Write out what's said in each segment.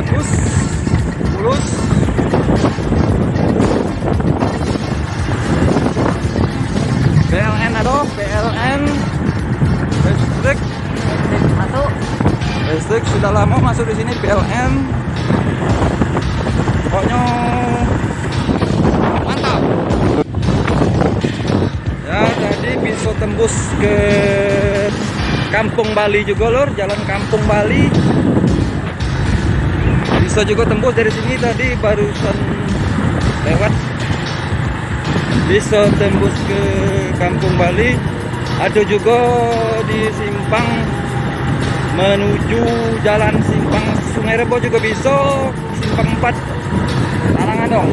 bagus, mulus. PLN ada, PLN listrik masuk. listrik sudah lama masuk di sini. PLN pokoknya mantap ya. Tadi bisa tembus ke Kampung Bali juga lor, jalan Kampung Bali bisa juga tembus dari sini. Tadi barusan lewat, bisa tembus ke Kampung Bali. Ada juga di simpang menuju jalan simpang Sungai Rebo juga bisa, simpang 4 Tarangan dong.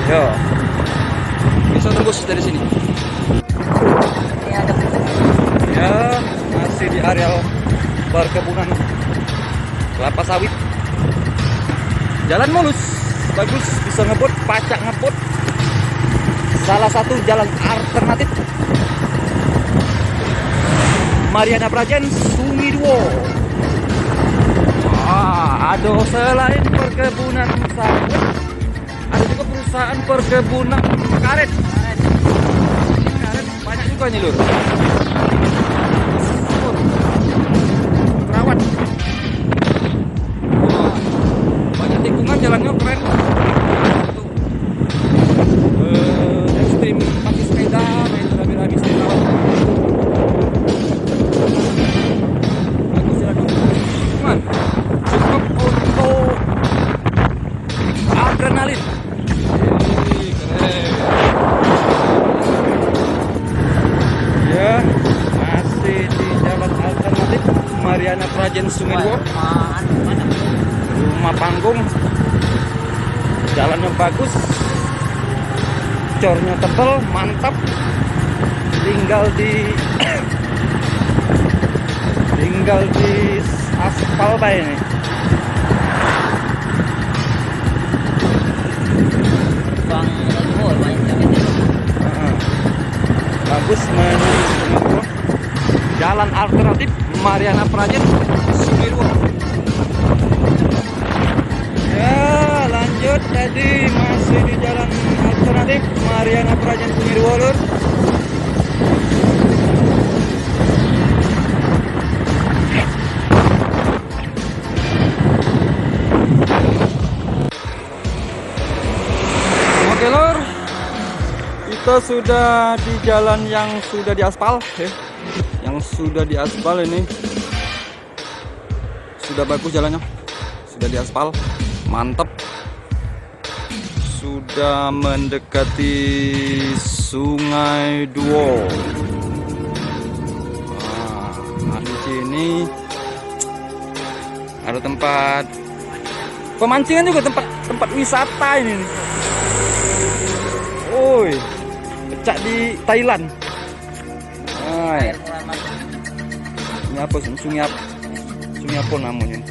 Yo, bisa tembus dari sini. Ya, masih di areal perkebunan kelapa sawit. Jalan mulus, bagus, bisa ngebut, pacak ngebut. Salah satu jalan alternatif Mariana Prajen Sumiduo. Ada selain perkebunan sawit, ada juga perusahaan perkebunan karet. Karet banyak juga nih lur. Terawat. Banyak tikungan, jalannya keren. Ekstrim pakai sepeda, main rame-rame sepeda. Bagus jalannya. Cuman cukup untuk adrenalin. Keren. Ya, masih di jalan alternatif Mariana Prajen Sumiduo. Rumah panggung, jalannya bagus, cornya tebal, mantap. Tinggal di aspal bay ini. Bagus menuju jalan alternatif Mariana Prajen Sumiduo. Ya, lanjut. Tadi masih di jalan alternatif Mariana Prajen Sumiduo lur. Oke lur, kita sudah di jalan yang sudah diaspal ya. Yang sudah diaspal ini sudah bagus jalannya, sudah diaspal, mantap. Sudah mendekati Sungai Duo. Nah, di sini ada tempat pemancingan juga, tempat wisata ini. Oi, pecah di Thailand. Ini apa? Sungai apa namanya?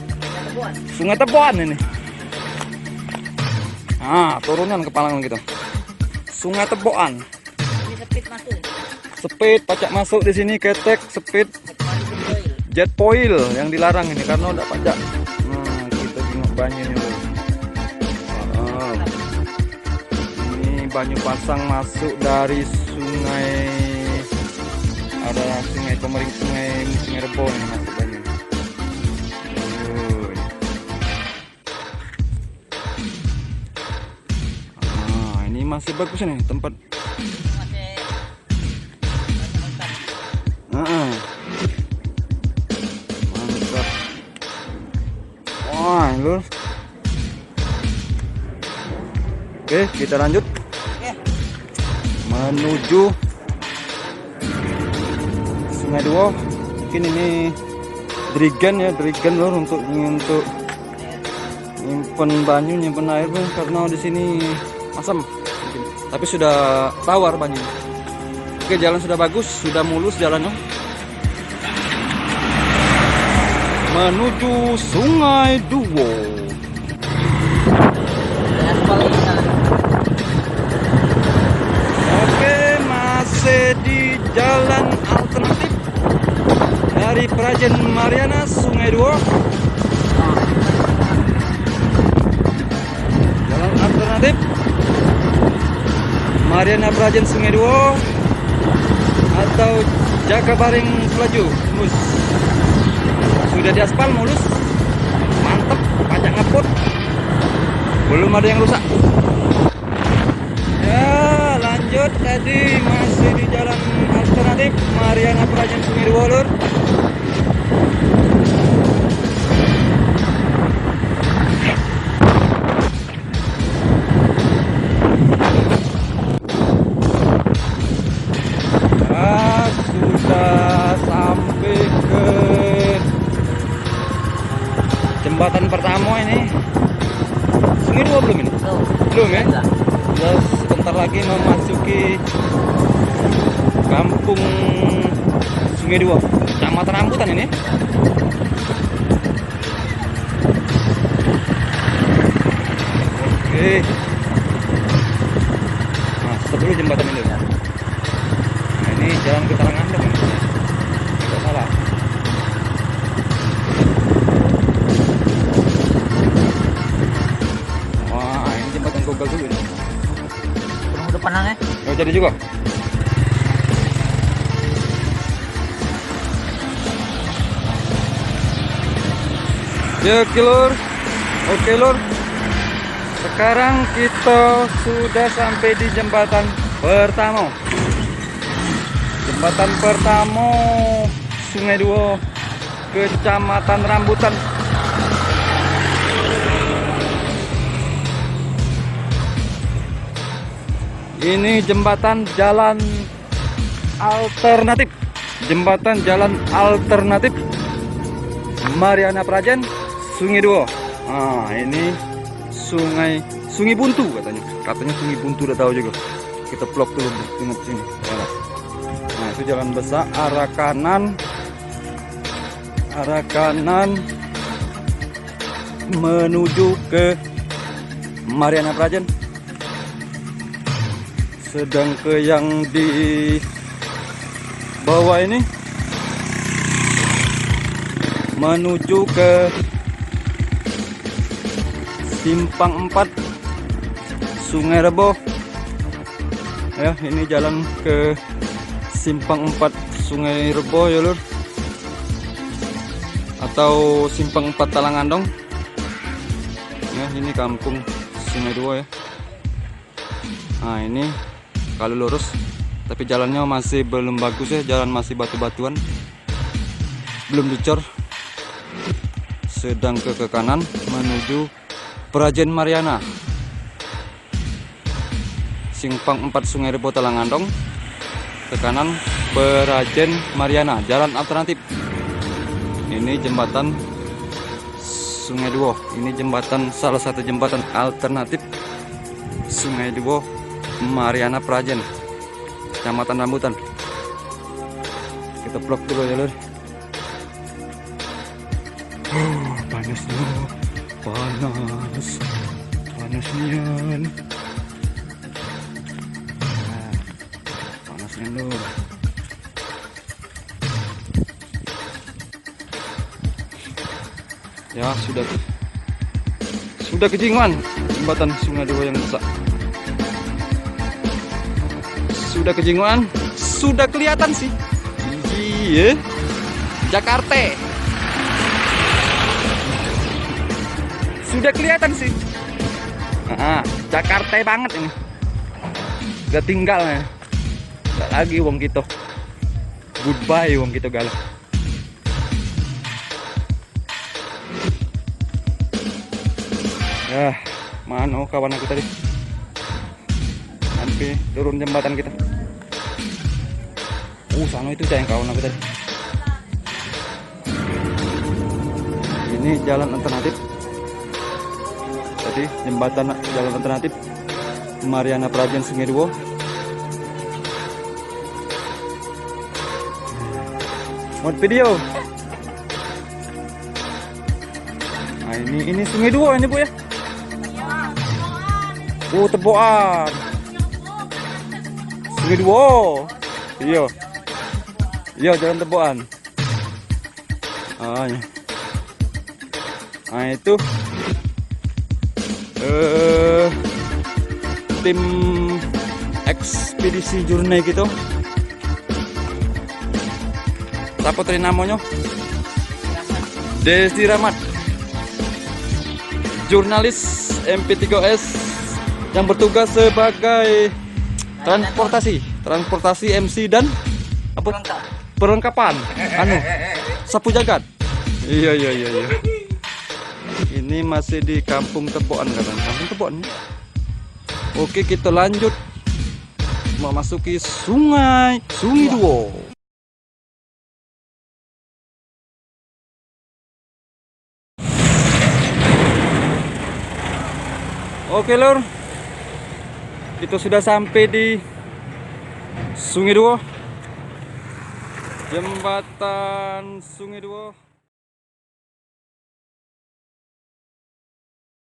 Sungai Teboan ini. Turunan ke Palangan gitu. Sungai Teboan. Ini speed masuk. Speed pajak masuk di sini, ketek speed. Jet foil yang dilarang ini karena udah pajak. Kita tengok banyu ini. Ini banyu pasang masuk dari sungai. Ada sungai Pemering, sungai Rebo ini masuk banyu. Ini masih bagus nih tempat. Mantap. Wah, lur. Oke, kita lanjut. Menuju Sungai Duo. Mungkin ini drigen ya, drigen lur, untuk nyimpen banyu, nyimpen air bro, karena di sini asam. Tapi sudah tawar banyu. Oke, jalan sudah bagus, sudah mulus jalannya. Menuju Sungai Duo. Oke, masih di jalan alternatif dari Prajen Mariana Sungai Duo. alternatif Mariana Prajen Sungai Duo atau Jakabaring Selaju mulus. Sudah diaspal mulus, mantep, pajak ngepot, belum ada yang rusak. Ya lanjut, tadi masih di jalan alternatif Mariana Prajen Sungai Duo lur. Sudah sampai ke jembatan pertama ini. Sungai Duo belum ini? Belum ya? Sudah sebentar lagi memasuki kampung Sungai Duo, Kecamatan Rambutan ini. Oke. Nah, sebelum jembatan ini. Ini jalan ke Talangandong ini. Tidak salah. Wah, ini jembatan Google dulu ini. Kurang depan nang Nggak jadi juga. Ya, Lur. Oke, Lur. Sekarang kita sudah sampai di jembatan pertama. Jembatan pertama Sungai Duo, Kecamatan Rambutan. Ini jembatan jalan alternatif. Jembatan jalan alternatif Mariana Prajen Sungai Duo. Nah, ini Sungai Buntu katanya. Katanya Sungai Buntu, udah tahu juga. Kita vlog dulu tengok sini. Nah, itu jalan besar arah kanan menuju ke Mariana Prajen. Sedang ke yang di bawah ini menuju ke Simpang 4 Sungai Rebo. Ya, ini jalan ke Simpang 4 Sungai Rebo ya lur, atau Simpang 4 Talangandong. Ya, ini kampung Sungai Duo ya. Nah, ini kalau lurus, tapi jalannya masih belum bagus ya, jalan masih batu-batuan, belum dicor. Sedang ke kanan menuju Prajen Mariana, Simpang 4 Sungai Rebo Talangandong. Ke kanan Prajen Mariana, jalan alternatif. Ini jembatan Sungai Duo. Ini jembatan, salah satu jembatan alternatif Sungai Duo Mariana Prajen, Kecamatan Rambutan. Kita vlog dulu ya lur. Panasnya, panasnya. Panasnya lur. Ya, sudah kejingan jembatan Sungai Duo yang besar. Sudah kejingan, sudah kelihatan sih. Iya, Jakarta. Sudah kelihatan sih. Jakarta banget ini. Gak tinggal ya. Gak lagi wong kita. Goodbye wong kita galau. Ya, mana kawan aku tadi? Sampai turun jembatan kita. Sana itu yang kawan aku tadi. Ini jalan alternatif. Tadi jembatan jalan alternatif Mariana Prajen Sungai Duo. Mau video. Nah, ini Sungai Duo ini Bu ya. Teboan. Sungai Duo. Iya. Iya, jalan Teboan. Nah, itu tim ekspedisi Journey gitu. Siapa tadi namanya? Desi Rahmat, jurnalis MP3S yang bertugas sebagai transportasi MC dan apa? Perlengkapan sapu jagat. Iya. Ini masih di Kampung Teboan katanya. Kampung Teboan. Oke, kita lanjut memasuki Sungai Duo. Oke lor, kita sudah sampai di Sungai Duo, jembatan Sungai Duo.